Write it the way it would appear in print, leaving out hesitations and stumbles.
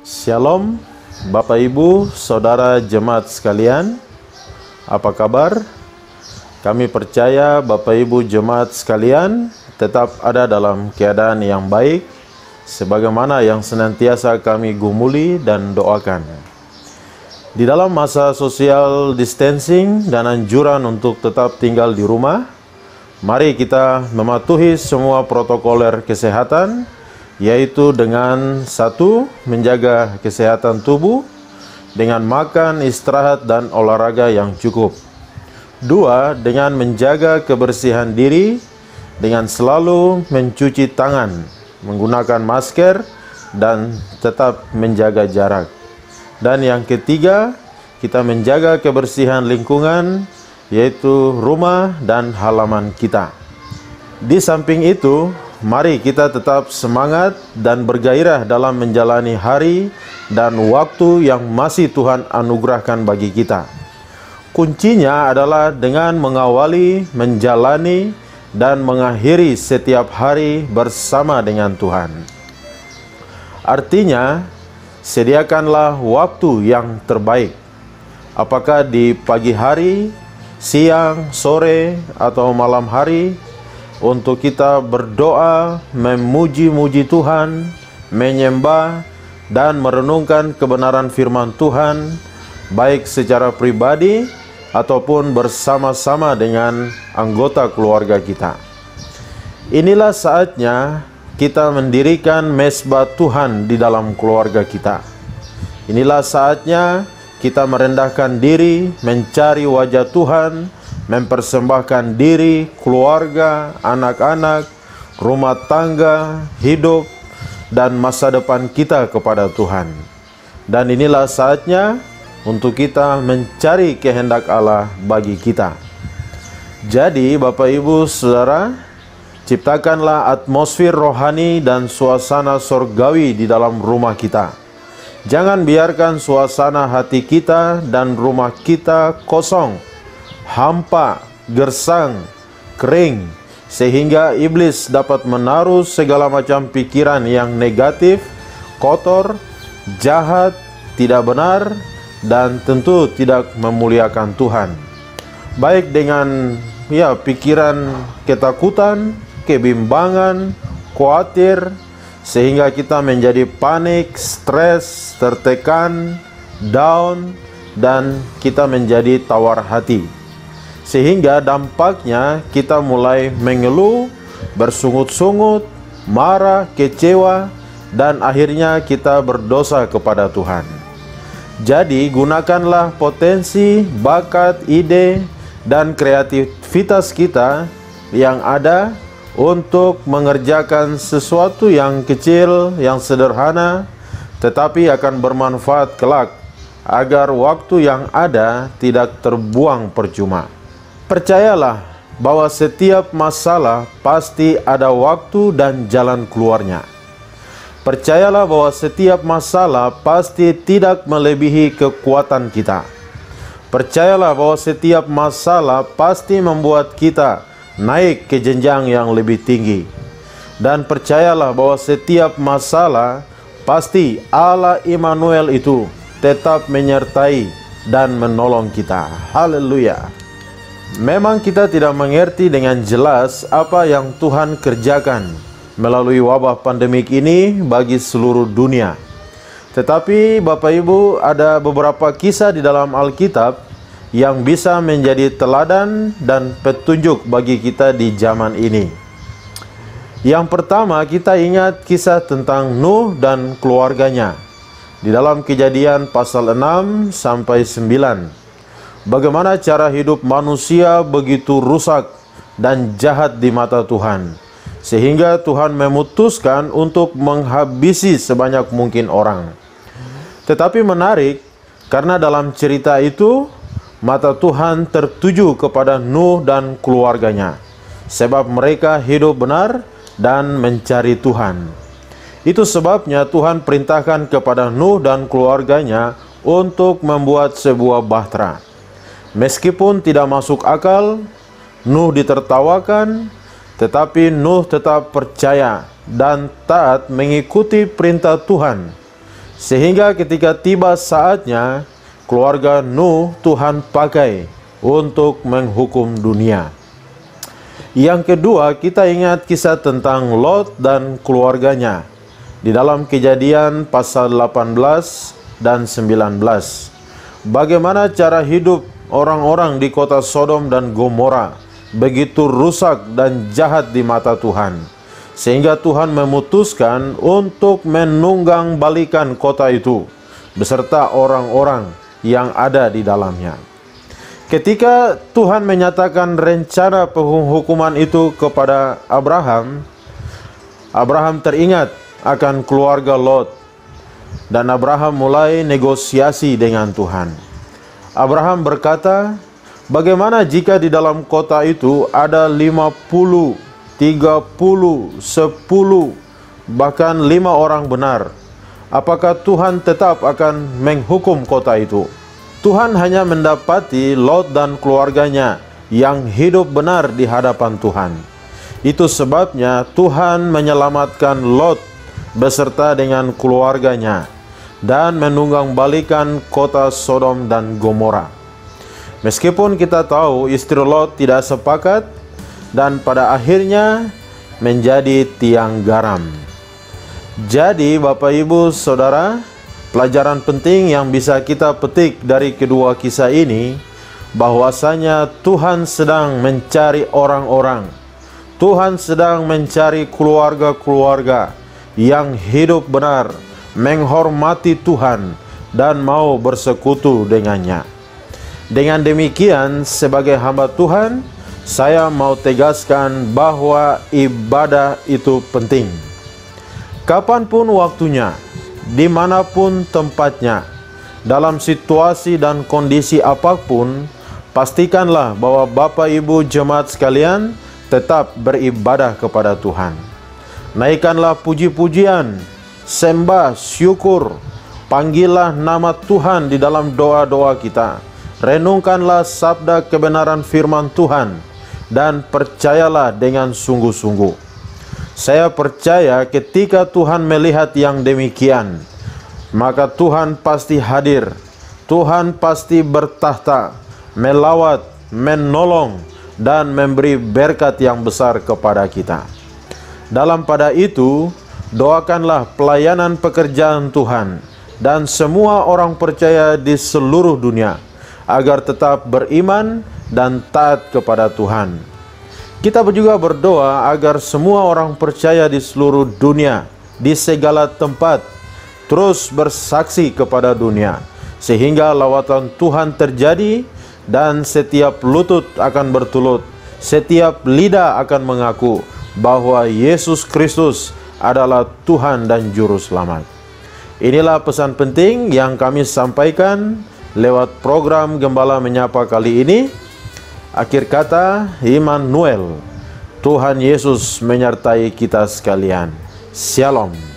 Shalom, Bapak Ibu, Saudara jemaat sekalian. Apa kabar? Kami percaya Bapak Ibu jemaat sekalian tetap ada dalam keadaan yang baik, sebagaimana yang senantiasa kami gumuli dan doakan. Di dalam masa social distancing dan anjuran untuk tetap tinggal di rumah, mari kita mematuhi semua protokoler kesehatan, yaitu dengan 1. Menjaga kesehatan tubuh dengan makan, istirahat, dan olahraga yang cukup. 2. Dengan menjaga kebersihan diri dengan selalu mencuci tangan, menggunakan masker, dan tetap menjaga jarak. Dan yang ketiga, kita menjaga kebersihan lingkungan, yaitu rumah dan halaman kita. Di samping itu, mari kita tetap semangat dan bergairah dalam menjalani hari dan waktu yang masih Tuhan anugerahkan bagi kita. Kuncinya adalah dengan mengawali, menjalani, dan mengakhiri setiap hari bersama dengan Tuhan. Artinya, sediakanlah waktu yang terbaik. Apakah di pagi hari, siang, sore, atau malam hari, untuk kita berdoa, memuji-muji Tuhan, menyembah, dan merenungkan kebenaran firman Tuhan, baik secara pribadi ataupun bersama-sama dengan anggota keluarga kita. Inilah saatnya kita mendirikan mezbah Tuhan di dalam keluarga kita. Inilah saatnya kita merendahkan diri, mencari wajah Tuhan, mempersembahkan diri, keluarga, anak-anak, rumah tangga, hidup, dan masa depan kita kepada Tuhan. Dan inilah saatnya untuk kita mencari kehendak Allah bagi kita. Jadi Bapak Ibu Saudara, ciptakanlah atmosfer rohani dan suasana surgawi di dalam rumah kita. Jangan biarkan suasana hati kita dan rumah kita kosong, hampa, gersang, kering, sehingga iblis dapat menaruh segala macam pikiran yang negatif, kotor, jahat, tidak benar, dan tentu tidak memuliakan Tuhan. Baik dengan pikiran ketakutan, kebimbangan, khawatir, sehingga kita menjadi panik, stres, tertekan, down, dan kita menjadi tawar hati. Sehingga dampaknya kita mulai mengeluh, bersungut-sungut, marah, kecewa, dan akhirnya kita berdosa kepada Tuhan. Jadi gunakanlah potensi, bakat, ide, dan kreativitas kita yang ada untuk mengerjakan sesuatu yang kecil, yang sederhana, tetapi akan bermanfaat kelak, agar waktu yang ada tidak terbuang percuma. Percayalah bahwa setiap masalah pasti ada waktu dan jalan keluarnya. Percayalah bahwa setiap masalah pasti tidak melebihi kekuatan kita. Percayalah bahwa setiap masalah pasti membuat kita naik ke jenjang yang lebih tinggi. Dan percayalah bahwa setiap masalah pasti Allah Immanuel itu tetap menyertai dan menolong kita. Haleluya. Memang kita tidak mengerti dengan jelas apa yang Tuhan kerjakan melalui wabah pandemik ini bagi seluruh dunia. Tetapi Bapak Ibu, ada beberapa kisah di dalam Alkitab yang bisa menjadi teladan dan petunjuk bagi kita di zaman ini. Yang pertama, kita ingat kisah tentang Nuh dan keluarganya di dalam Kejadian pasal 6 sampai 9. Bagaimana cara hidup manusia begitu rusak dan jahat di mata Tuhan, sehingga Tuhan memutuskan untuk menghabisi sebanyak mungkin orang. Tetapi menarik, karena dalam cerita itu mata Tuhan tertuju kepada Nuh dan keluarganya, sebab mereka hidup benar dan mencari Tuhan. Itu sebabnya Tuhan perintahkan kepada Nuh dan keluarganya untuk membuat sebuah bahtera. Meskipun tidak masuk akal, Nuh ditertawakan, tetapi Nuh tetap percaya dan taat mengikuti perintah Tuhan, Sehingga ketika tiba saatnya, keluarga Nuh Tuhan pakai untuk menghukum dunia. Yang kedua, kita ingat kisah tentang Lot dan keluarganya di dalam Kejadian pasal 18 dan 19. Bagaimana cara hidup orang-orang di kota Sodom dan Gomora begitu rusak dan jahat di mata Tuhan, sehingga Tuhan memutuskan untuk menunggang balikan kota itu beserta orang-orang yang ada di dalamnya. Ketika Tuhan menyatakan rencana penghukuman itu kepada Abraham, Abraham teringat akan keluarga Lot, dan Abraham mulai negosiasi dengan Tuhan. Abraham berkata, bagaimana jika di dalam kota itu ada 50, 30, 10, bahkan 5 orang benar? Apakah Tuhan tetap akan menghukum kota itu? Tuhan hanya mendapati Lot dan keluarganya yang hidup benar di hadapan Tuhan. Itu sebabnya Tuhan menyelamatkan Lot beserta dengan keluarganya dan menunggang balikan kota Sodom dan Gomora. Meskipun kita tahu istri Lot tidak sepakat dan pada akhirnya menjadi tiang garam. Jadi Bapak Ibu Saudara, pelajaran penting yang bisa kita petik dari kedua kisah ini, bahwasanya Tuhan sedang mencari orang-orang, Tuhan sedang mencari keluarga-keluarga yang hidup benar, menghormati Tuhan, dan mau bersekutu dengannya. Dengan demikian, sebagai hamba Tuhan, saya mau tegaskan bahwa ibadah itu penting. Kapanpun waktunya, dimanapun tempatnya, dalam situasi dan kondisi apapun, pastikanlah bahwa Bapak Ibu jemaat sekalian tetap beribadah kepada Tuhan. Naikkanlah puji-pujian, sembah, syukur, panggillah nama Tuhan di dalam doa-doa kita. Renungkanlah sabda kebenaran firman Tuhan dan percayalah dengan sungguh-sungguh. Saya percaya ketika Tuhan melihat yang demikian, maka Tuhan pasti hadir, Tuhan pasti bertahta, melawat, menolong, dan memberi berkat yang besar kepada kita. Dalam pada itu, doakanlah pelayanan pekerjaan Tuhan dan semua orang percaya di seluruh dunia agar tetap beriman dan taat kepada Tuhan. Kita juga berdoa agar semua orang percaya di seluruh dunia, di segala tempat, terus bersaksi kepada dunia, sehingga lawatan Tuhan terjadi dan setiap lutut akan bertulut, setiap lidah akan mengaku bahwa Yesus Kristus adalah Tuhan dan Juru Selamat. Inilah pesan penting yang kami sampaikan lewat program Gembala Menyapa kali ini. Akhir kata, Immanuel, Tuhan Yesus menyertai kita sekalian. Shalom.